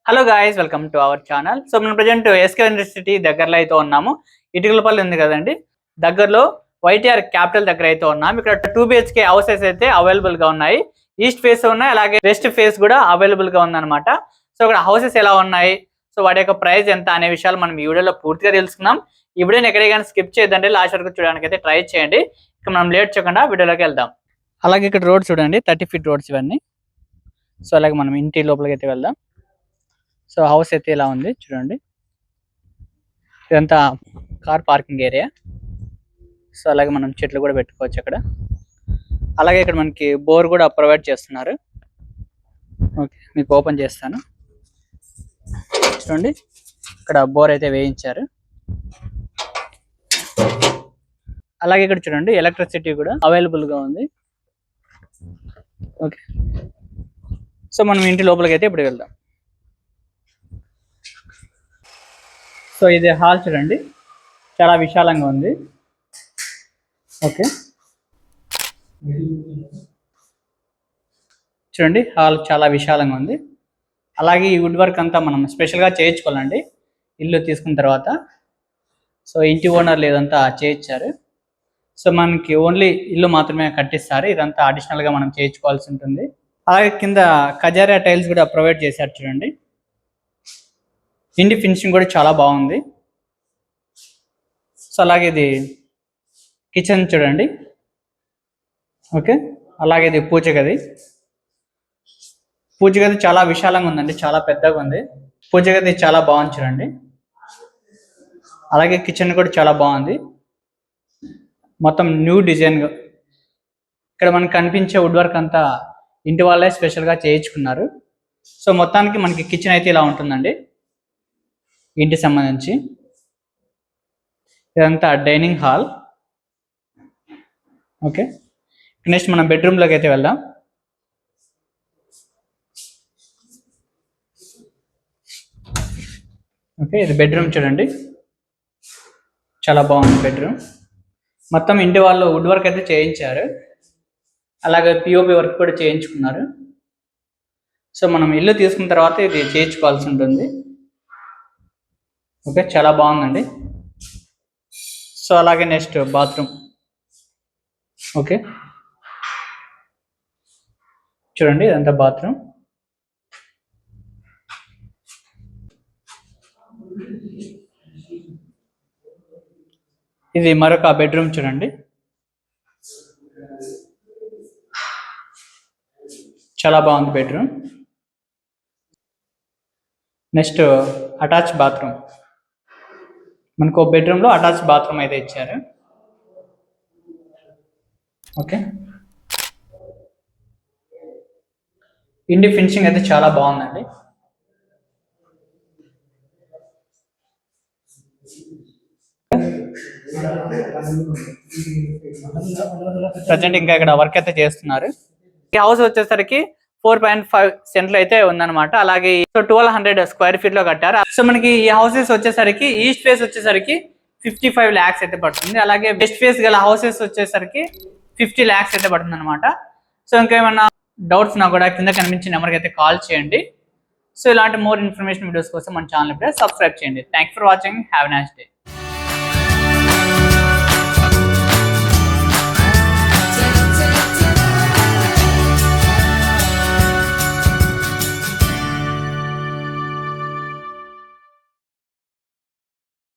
Hello guys, welcome to our channel. So మనం present SK university దగ్గరలో అయితే ఉన్నాము. ఇటుకలపల్లి ఉంది కదండి, దగ్గరలో వైటీఆర్ క్యాపిటల్ దగ్గర అయితే ఉన్నాము. ఇక్కడ 2 BHK హౌసెస్ అయితే అవైలబుల్ గా ఉన్నాయి. ఈస్ట్ ఫేస్ ఉన్నాయి, అలాగే వెస్ట్ ఫేస్ కూడా అవైలబుల్ గా ఉందన్నమాట. సో ఇక్కడ హౌసెస్ ఎలా ఉన్నాయి, సో వాటి యొక్క ప్రైస్ ఎంత అనే విషయాలు మనం ఈ వీడియోలో పూర్తిగా తెలుసుకుందాం. ఈ వీడియోని ఎక్కడికైనా స్కిప్ చేయదండి, లాస్ట్ వరకు చూడడానికి అయితే ట్రై చేయండి. ఇక మనం లేట్ చేయకుండా వీడియోలోకి వెళ్దాం. అలాగే ఇక్కడ రోడ్ చూడండి, 30 feet రోడ్స్ ఇవన్నీ. సో అలాగే మనం ఇంటి లోపలికి అయితే వెళ్దాం. సో హౌస్ అయితే ఇలా ఉంది చూడండి, ఇదంతా కార్ పార్కింగ్ ఏరియా. సో అలాగే మనం చెట్లు కూడా పెట్టుకోవచ్చు అక్కడ. అలాగే ఇక్కడ మనకి బోర్ కూడా ప్రొవైడ్ చేస్తున్నారు. ఓకే, మీకు ఓపెన్ చేస్తాను చూడండి, ఇక్కడ బోర్ అయితే వేయించారు. అలాగే ఇక్కడ చూడండి, ఎలక్ట్రిసిటీ కూడా అవైలబుల్ గా ఉంది. ఓకే, సో మనం ఇంటి లోపలికి అయితే ఇప్పుడు వెళ్దాం. సో ఇది హాల్ చూడండి, చాలా విశాలంగా ఉంది. ఓకే, చూడండి హాల్ చాలా విశాలంగా ఉంది. అలాగే ఈ వుడ్ వర్క్ అంతా మనం స్పెషల్గా చేయించుకోవాలండి ఇల్లు తీసుకున్న తర్వాత. సో ఇంటి ఓనర్లు ఇదంతా చేయించారు. సో మనకి ఓన్లీ ఇల్లు మాత్రమే కట్టిస్తారు, ఇదంతా అడిషనల్గా మనం చేయించుకోవాల్సి ఉంటుంది. అలాగే కింద కజారియా టైల్స్ కూడా ప్రొవైడ్ చేశారు చూడండి. ఇంటి ఫినిషింగ్ కూడా చాలా బాగుంది. సో అలాగే ఇది కిచెన్ చూడండి. ఓకే, అలాగే ఇది పూజ గది. పూజ గది చాలా విశాలంగా ఉందండి, చాలా పెద్దగా ఉంది. పూజ గది చాలా బాగుంది చూడండి. అలాగే కిచెన్ కూడా చాలా బాగుంది, మొత్తం న్యూ డిజైన్. ఇక్కడ మనకు కనిపించే వుడ్ వర్క్ అంతా ఇంటి వాళ్ళే స్పెషల్గా చేయించుకున్నారు. సో మొత్తానికి మనకి కిచెన్ అయితే ఇలా ఉంటుందండి ఇంటికి సంబంధించి. ఇదంతా డైనింగ్ హాల్. ఓకే, నెక్స్ట్ మనం బెడ్రూమ్లోకి అయితే వెళ్దాం. ఓకే, ఇది బెడ్రూమ్ చూడండి, చాలా బాగుంది బెడ్రూమ్. మొత్తం ఇంటి వాళ్ళు వుడ్ వర్క్ అయితే చేయించారు, అలాగే పిఓపి వర్క్ కూడా చేయించుకున్నారు. సో మనం ఇల్లు తీసుకున్న తర్వాత ఇది చేయించుకోవాల్సి ఉంటుంది. ఓకే, చాలా బాగుందండి. సో అలాగే నెక్స్ట్ బాత్రూమ్. ఓకే, చూడండి ఇదంతా బాత్రూమ్. ఇది మరొక బెడ్రూమ్ చూడండి, చాలా బాగుంది బెడ్రూమ్. Next attach bathroom. మనకు బెడ్రూమ్లో అటాచ్ బాత్రూమ్ అయితే ఇచ్చారు. ఓకే, ఇంటి ఫినిషింగ్ అయితే చాలా బాగుందండి. ప్రజెంట్ ఇంకా ఇక్కడ వర్క్ అయితే చేస్తున్నారు. ఈ హౌస్ వచ్చేసరికి 4.5 సెంట్లు అయితే ఉందన్నమాట. అలాగే 1200 స్క్వేర్ ఫీట్ లో కట్టారు. సో మనకి ఈ హౌసెస్ వచ్చేసరికి ఈస్ట్ ఫేస్ వచ్చేసరికి 55 lakhs అయితే పడుతుంది. అలాగే వెస్ట్ ఫేస్ గల హౌసెస్ వచ్చేసరికి 50 lakhs అయితే పడుతుంది అనమాట. సో ఇంకేమన్నా డౌట్స్ నా కూడా కింద కనిపించిన నెంబర్కి అయితే కాల్ చేయండి. సో ఇలాంటి మోర్ ఇన్ఫర్మేషన్ వీడియోస్ కోసం మన ఛానల్ ఇప్పుడే సబ్స్క్రైబ్ చేయండి. Thank for watching, have a nice day.